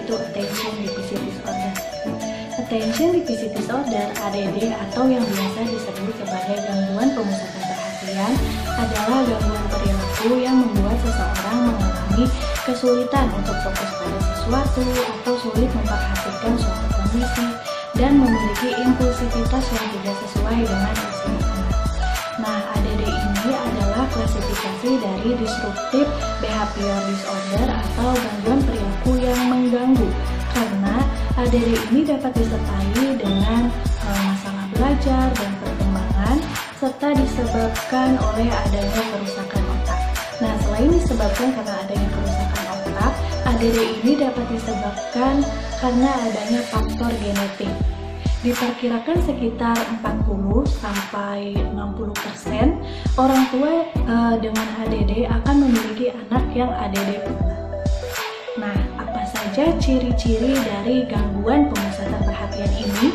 yaitu Attention Deficit Disorder. Attention Deficit Disorder (ADD) atau yang biasa disebut sebagai gangguan pemusatan perhatian adalah gangguan perilaku yang membuat seseorang mengalami kesulitan untuk fokus pada sesuatu atau sulit memperhatikan suatu kondisi dan memiliki impulsivitas yang tidak sesuai dengan usia anak. Nah, ADD ini adalah klasifikasi dari Disruptive Behavior Disorder atau gangguan perilaku yang mengganggu, karena ADD ini dapat disertai dengan masalah belajar dan perkembangan serta disebabkan oleh adanya kerusakan otak. Nah, selain disebabkan karena adanya kerusakan otak, ADD ini dapat disebabkan karena adanya faktor genetik. Diperkirakan sekitar 40-60% orang tua dengan ADD akan memiliki anak yang ADD pula. Nah, apa saja ciri-ciri dari gangguan pemusatan perhatian ini?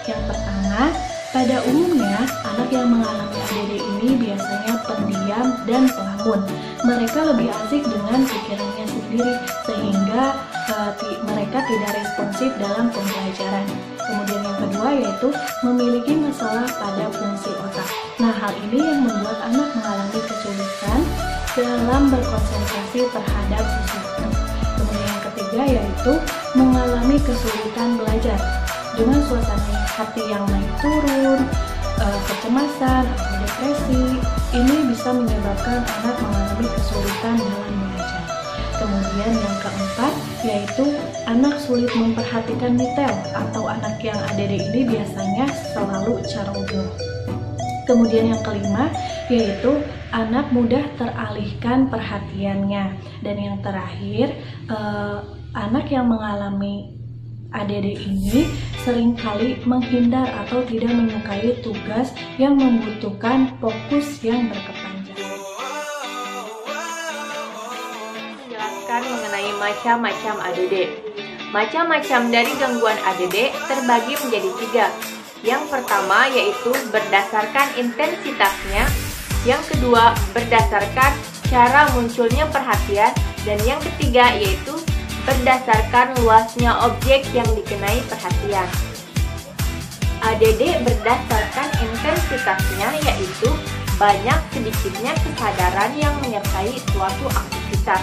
Yang pertama, pada umumnya anak yang mengalami ADD ini biasanya pendiam dan pelamun. Mereka lebih asik dengan pikirannya sendiri sehingga mereka tidak responsif dalam pembelajaran. Kemudian yang kedua yaitu memiliki masalah pada fungsi otak. Nah, hal ini yang membuat anak mengalami kesulitan dalam berkonsentrasi terhadap sesuatu. Kemudian yang ketiga yaitu mengalami kesulitan belajar dengan suasana hati yang naik turun, kecemasan atau depresi. Ini bisa menyebabkan anak mengalami kesulitan dalam belajar. Kemudian yang keempat yaitu anak sulit memperhatikan detail atau anak yang ADD ini biasanya selalu carunggung. Kemudian yang kelima yaitu anak mudah teralihkan perhatiannya. Dan yang terakhir, anak yang mengalami ADD ini seringkali menghindar atau tidak menyukai tugas yang membutuhkan fokus yang berkepanjangan. Menjelaskan mengenai macam-macam ADD. Macam-macam dari gangguan ADD terbagi menjadi 3. Yang pertama yaitu berdasarkan intensitasnya, yang kedua berdasarkan cara munculnya perhatian, dan yang ketiga yaitu berdasarkan luasnya objek yang dikenai perhatian. ADD berdasarkan intensitasnya yaitu banyak sedikitnya kesadaran yang menyertai suatu aktivitas.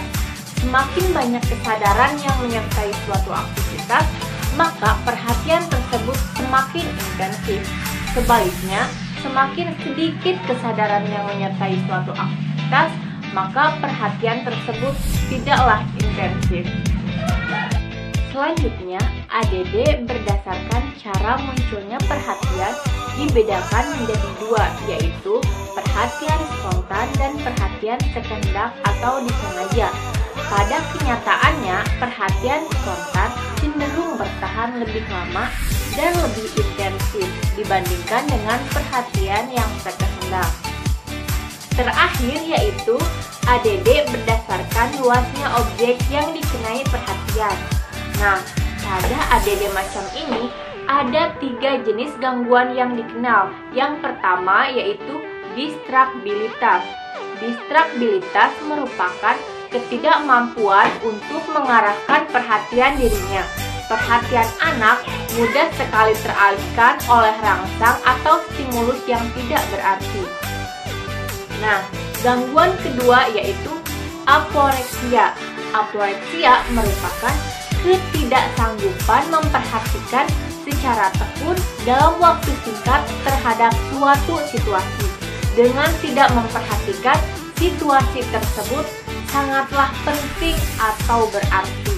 Semakin banyak kesadaran yang menyertai suatu aktivitas, maka perhatian tersebut semakin intensif. Sebaliknya, semakin sedikit kesadaran yang menyertai suatu aktivitas, maka perhatian tersebut tidaklah intensif. Selanjutnya, ADD berdasarkan cara munculnya perhatian dibedakan menjadi 2, yaitu perhatian spontan dan perhatian sekehendak atau disengaja. Pada kenyataannya, perhatian spontan cenderung bertahan lebih lama dan lebih intensif dibandingkan dengan perhatian yang sekehendak. Terakhir yaitu ADD berdasarkan luasnya objek yang dikenai perhatian. Nah, pada ADD macam ini ada 3 jenis gangguan yang dikenal. Yang pertama yaitu distrabilitas. Distrabilitas merupakan ketidakmampuan untuk mengarahkan perhatian dirinya. Perhatian anak mudah sekali teralihkan oleh rangsang atau stimulus yang tidak berarti. Nah, gangguan kedua yaitu aporeksia. Aporeksia merupakan ketidaksanggupan memperhatikan secara tekun dalam waktu singkat terhadap suatu situasi. Dengan tidak memperhatikan situasi tersebut sangatlah penting atau berarti.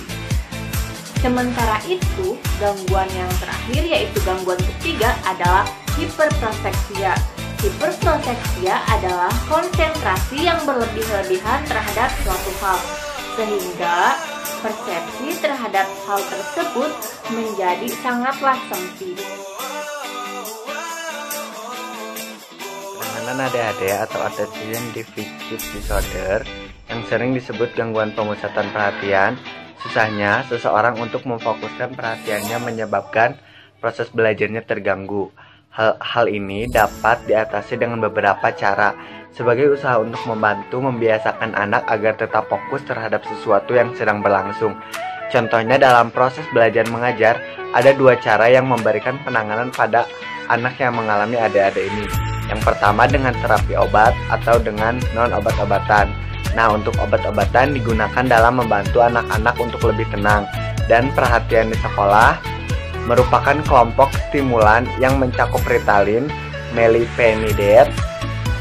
Sementara itu, gangguan yang terakhir yaitu gangguan ketiga adalah hiperproteksia. Hiperproteksia adalah konsentrasi yang berlebih-lebihan terhadap suatu hal, sehingga persepsi terhadap hal tersebut menjadi sangatlah sempit. Penanganan ADHD atau Attention Deficit Disorder yang sering disebut gangguan pemusatan perhatian, susahnya seseorang untuk memfokuskan perhatiannya menyebabkan proses belajarnya terganggu. Hal ini dapat diatasi dengan beberapa cara, sebagai usaha untuk membantu membiasakan anak agar tetap fokus terhadap sesuatu yang sedang berlangsung. Contohnya dalam proses belajar mengajar, ada dua cara yang memberikan penanganan pada anak yang mengalami ADHD ini. Yang pertama dengan terapi obat atau dengan non-obat-obatan. Nah, untuk obat-obatan digunakan dalam membantu anak-anak untuk lebih tenang. Dan perhatian di sekolah merupakan kelompok stimulan yang mencakup Ritalin, Melipenidate,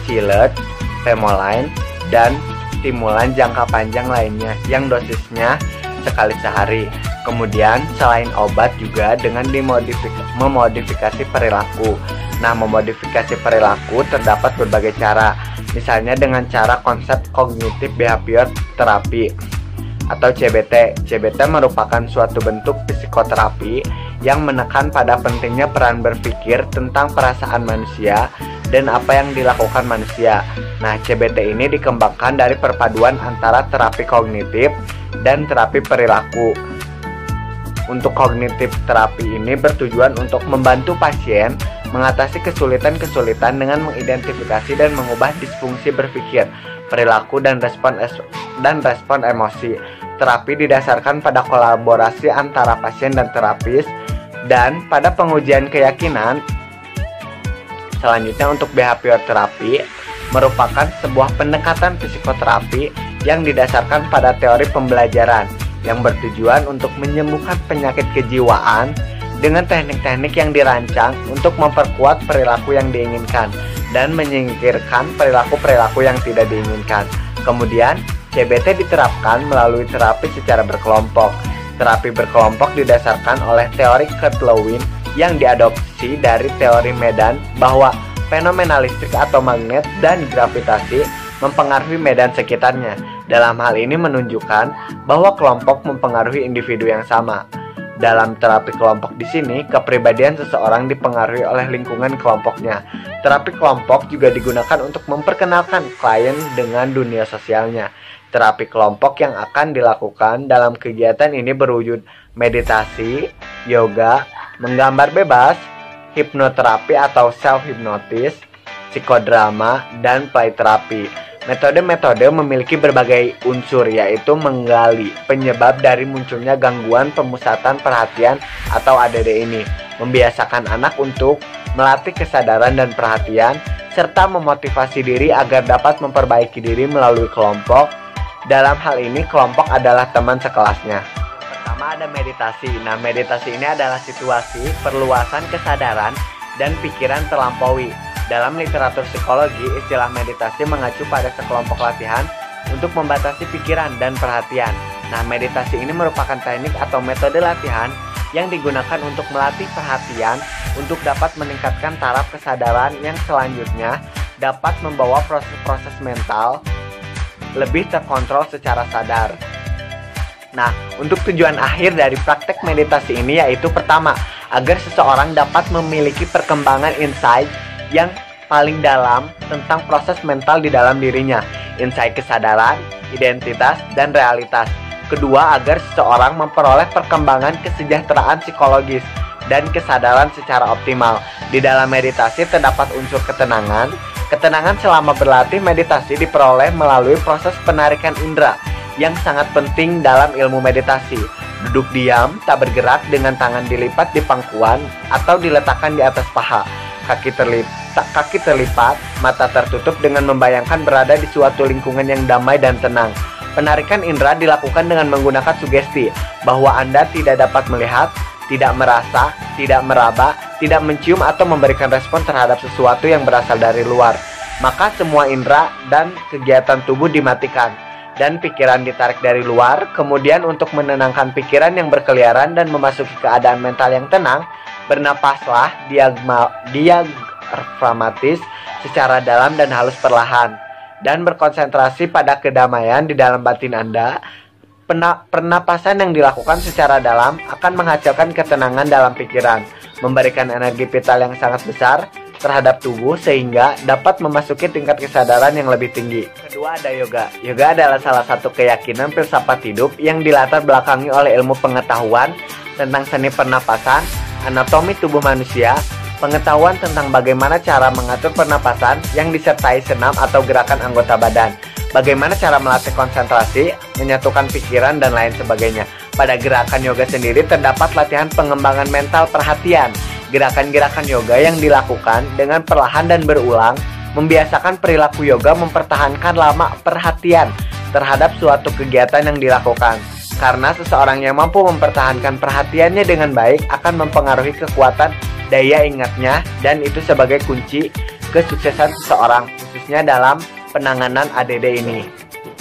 Silet, Femoline, dan stimulan jangka panjang lainnya yang dosisnya sekali sehari. Kemudian selain obat juga dengan memodifikasi perilaku. Nah, memodifikasi perilaku terdapat berbagai cara. Misalnya dengan cara konsep kognitif behavior terapi atau CBT. CBT merupakan suatu bentuk psikoterapi yang menekan pada pentingnya peran berpikir tentang perasaan manusia dan apa yang dilakukan manusia. Nah, CBT ini dikembangkan dari perpaduan antara terapi kognitif dan terapi perilaku. Untuk kognitif terapi ini bertujuan untuk membantu pasien mengatasi kesulitan-kesulitan dengan mengidentifikasi dan mengubah disfungsi berpikir, perilaku, dan respon emosi. Terapi didasarkan pada kolaborasi antara pasien dan terapis dan pada pengujian keyakinan. Selanjutnya untuk behavior terapi merupakan sebuah pendekatan psikoterapi yang didasarkan pada teori pembelajaran yang bertujuan untuk menyembuhkan penyakit kejiwaan dengan teknik-teknik yang dirancang untuk memperkuat perilaku yang diinginkan dan menyingkirkan perilaku-perilaku yang tidak diinginkan. Kemudian, CBT diterapkan melalui terapi secara berkelompok. Terapi berkelompok didasarkan oleh teori Kurt Lewin yang diadopsi dari teori medan bahwa fenomena listrik atau magnet dan gravitasi mempengaruhi medan sekitarnya. Dalam hal ini menunjukkan bahwa kelompok mempengaruhi individu yang sama. Dalam terapi kelompok di sini, kepribadian seseorang dipengaruhi oleh lingkungan kelompoknya. Terapi kelompok juga digunakan untuk memperkenalkan klien dengan dunia sosialnya. Terapi kelompok yang akan dilakukan dalam kegiatan ini berwujud meditasi, yoga, menggambar bebas, hipnoterapi atau self-hypnosis, psikodrama, dan play terapi. Metode-metode memiliki berbagai unsur, yaitu menggali penyebab dari munculnya gangguan pemusatan perhatian atau ADD ini, membiasakan anak untuk melatih kesadaran dan perhatian, serta memotivasi diri agar dapat memperbaiki diri melalui kelompok. Dalam hal ini, kelompok adalah teman sekelasnya. Pertama ada meditasi. Nah, meditasi ini adalah situasi perluasan kesadaran dan pikiran terlampaui. Dalam literatur psikologi, istilah meditasi mengacu pada sekelompok latihan untuk membatasi pikiran dan perhatian. Nah, meditasi ini merupakan teknik atau metode latihan yang digunakan untuk melatih perhatian untuk dapat meningkatkan taraf kesadaran yang selanjutnya dapat membawa proses-proses mental lebih terkontrol secara sadar. Nah, untuk tujuan akhir dari praktek meditasi ini yaitu pertama, agar seseorang dapat memiliki perkembangan insight yang paling dalam tentang proses mental di dalam dirinya, insight kesadaran, identitas, dan realitas. Kedua, agar seseorang memperoleh perkembangan kesejahteraan psikologis dan kesadaran secara optimal. Di dalam meditasi terdapat unsur ketenangan. Ketenangan selama berlatih meditasi diperoleh melalui proses penarikan indera yang sangat penting dalam ilmu meditasi. Duduk diam, tak bergerak dengan tangan dilipat di pangkuan atau diletakkan di atas paha. Kaki terlipat, mata tertutup dengan membayangkan berada di suatu lingkungan yang damai dan tenang. Penarikan indera dilakukan dengan menggunakan sugesti bahwa Anda tidak dapat melihat, tidak merasa, tidak meraba, tidak mencium atau memberikan respon terhadap sesuatu yang berasal dari luar. Maka semua indera dan kegiatan tubuh dimatikan dan pikiran ditarik dari luar. Kemudian untuk menenangkan pikiran yang berkeliaran dan memasuki keadaan mental yang tenang, bernapaslah diafragmatis secara dalam dan halus perlahan, dan berkonsentrasi pada kedamaian di dalam batin Anda. Pernapasan yang dilakukan secara dalam akan menghasilkan ketenangan dalam pikiran, memberikan energi vital yang sangat besar terhadap tubuh sehingga dapat memasuki tingkat kesadaran yang lebih tinggi. Kedua ada yoga. Yoga adalah salah satu keyakinan filsafat hidup yang dilatar belakangi oleh ilmu pengetahuan tentang seni pernapasan, anatomi tubuh manusia, pengetahuan tentang bagaimana cara mengatur pernapasan yang disertai senam atau gerakan anggota badan, bagaimana cara melatih konsentrasi, menyatukan pikiran, dan lain sebagainya. Pada gerakan yoga sendiri terdapat latihan pengembangan mental perhatian. Gerakan-gerakan yoga yang dilakukan dengan perlahan dan berulang membiasakan perilaku yoga mempertahankan lama perhatian terhadap suatu kegiatan yang dilakukan. Karena seseorang yang mampu mempertahankan perhatiannya dengan baik akan mempengaruhi kekuatan daya ingatnya, dan itu sebagai kunci kesuksesan seseorang, khususnya dalam penanganan ADD ini.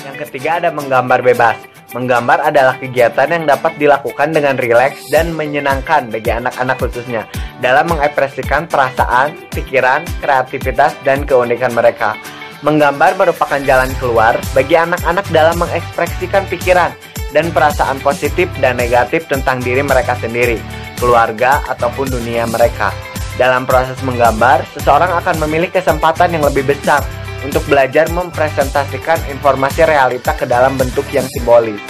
Yang ketiga ada menggambar bebas. Menggambar adalah kegiatan yang dapat dilakukan dengan rileks dan menyenangkan bagi anak-anak khususnya dalam mengekspresikan perasaan, pikiran, kreativitas, dan keunikan mereka. Menggambar merupakan jalan keluar bagi anak-anak dalam mengekspresikan pikiran dan perasaan positif dan negatif tentang diri mereka sendiri, keluarga, ataupun dunia mereka. Dalam proses menggambar, seseorang akan memilih kesempatan yang lebih besar untuk belajar mempresentasikan informasi realita ke dalam bentuk yang simbolis.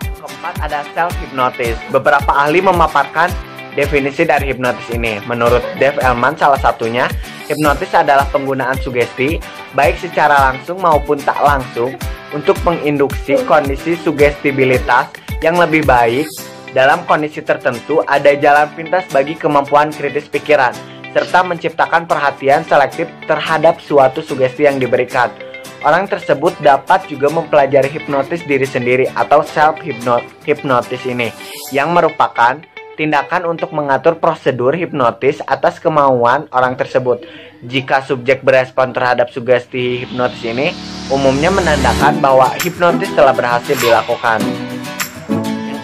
Keempat ada self-hypnosis. Beberapa ahli memaparkan definisi dari hipnotis ini. Menurut Dave Elman salah satunya, hipnotis adalah penggunaan sugesti, baik secara langsung maupun tak langsung, untuk menginduksi kondisi sugestibilitas yang lebih baik. Dalam kondisi tertentu, ada jalan pintas bagi kemampuan kritis pikiran, serta menciptakan perhatian selektif terhadap suatu sugesti yang diberikan. Orang tersebut dapat juga mempelajari hipnotis diri sendiri atau self-hypnosis ini, yang merupakan tindakan untuk mengatur prosedur hipnotis atas kemauan orang tersebut. Jika subjek berespon terhadap sugesti hipnotis ini, umumnya menandakan bahwa hipnotis telah berhasil dilakukan.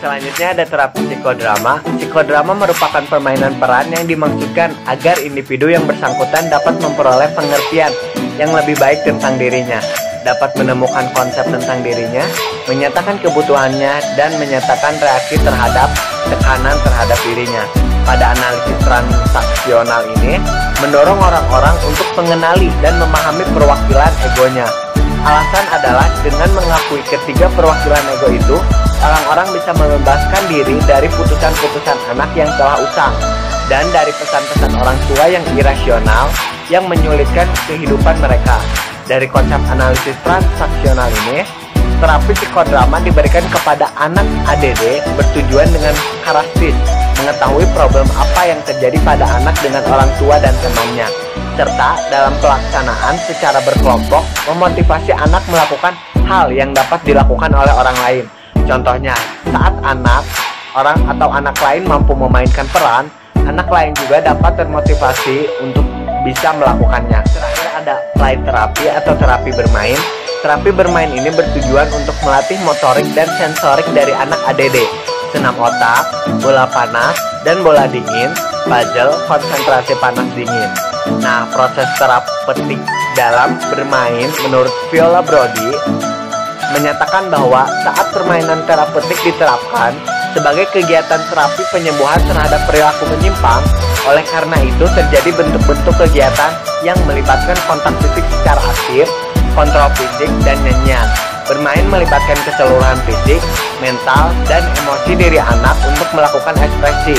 Selanjutnya ada terapi psikodrama. Psikodrama merupakan permainan peran yang dimaksudkan agar individu yang bersangkutan dapat memperoleh pengertian yang lebih baik tentang dirinya, dapat menemukan konsep tentang dirinya, menyatakan kebutuhannya, dan menyatakan reaksi terhadap tekanan terhadap dirinya. Pada analisis transaksional ini, mendorong orang-orang untuk mengenali dan memahami perwakilan egonya. Alasan adalah dengan mengakui ketiga perwakilan ego itu, orang-orang bisa membebaskan diri dari putusan-putusan anak yang telah usang dan dari pesan-pesan orang tua yang irasional yang menyulitkan kehidupan mereka. Dari konsep analisis transaksional ini, terapi psikodrama diberikan kepada anak ADD bertujuan dengan karakteristik mengetahui problem apa yang terjadi pada anak dengan orang tua dan temannya, serta dalam pelaksanaan secara berkelompok memotivasi anak melakukan hal yang dapat dilakukan oleh orang lain. Contohnya, saat orang atau anak lain mampu memainkan peran, anak lain juga dapat termotivasi untuk bisa melakukannya. Terakhir ada play terapi atau terapi bermain. Terapi bermain ini bertujuan untuk melatih motorik dan sensorik dari anak ADD. Senam otak, bola panas, dan bola dingin, puzzle, konsentrasi panas dingin. Nah, proses terapeutik dalam bermain menurut Viola Brody menyatakan bahwa saat permainan terapeutik diterapkan sebagai kegiatan terapi penyembuhan terhadap perilaku menyimpang, oleh karena itu terjadi bentuk-bentuk kegiatan yang melibatkan kontak fisik secara aktif, kontrol fisik, dan nyanyian. Bermain melibatkan keseluruhan fisik, mental, dan emosi diri anak untuk melakukan ekspresi.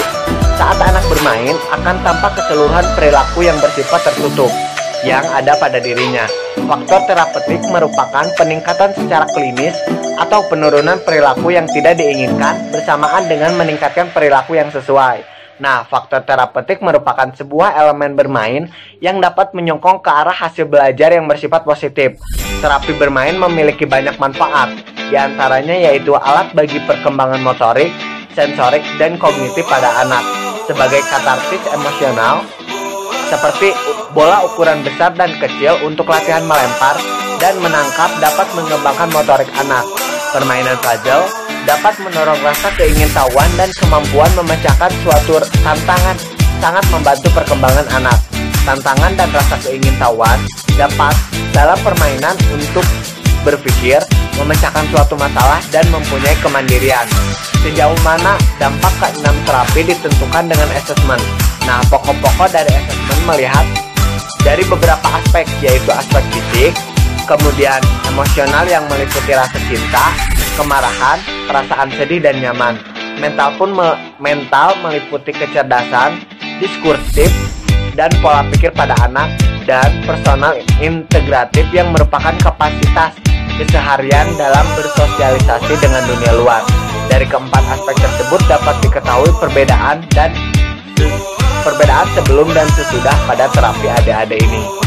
Saat anak bermain, akan tampak keseluruhan perilaku yang bersifat tertutup yang ada pada dirinya. Faktor terapeutik merupakan peningkatan secara klinis atau penurunan perilaku yang tidak diinginkan bersamaan dengan meningkatkan perilaku yang sesuai. Nah, faktor terapeutik merupakan sebuah elemen bermain yang dapat menyokong ke arah hasil belajar yang bersifat positif. Terapi bermain memiliki banyak manfaat, diantaranya yaitu alat bagi perkembangan motorik, sensorik, dan kognitif pada anak, sebagai katarsis emosional, seperti bola ukuran besar dan kecil untuk latihan melempar dan menangkap dapat mengembangkan motorik anak. Permainan puzzle dapat mendorong rasa keingintahuan dan kemampuan memecahkan suatu tantangan, sangat membantu perkembangan anak. Tantangan dan rasa keingintahuan dapat dalam permainan untuk berpikir, memecahkan suatu masalah, dan mempunyai kemandirian. Sejauh mana dampak ke-6 terapi ditentukan dengan asesmen. Nah, pokok-pokok dari asesmen melihat dari beberapa aspek, yaitu aspek fisik, kemudian emosional yang meliputi rasa cinta, kemarahan, perasaan sedih dan nyaman. Mental meliputi kecerdasan, diskursif, dan pola pikir pada anak, dan personal integratif yang merupakan kapasitas keseharian dalam bersosialisasi dengan dunia luar. Dari keempat aspek tersebut dapat diketahui perbedaan sebelum dan sesudah pada terapi ADHD ini.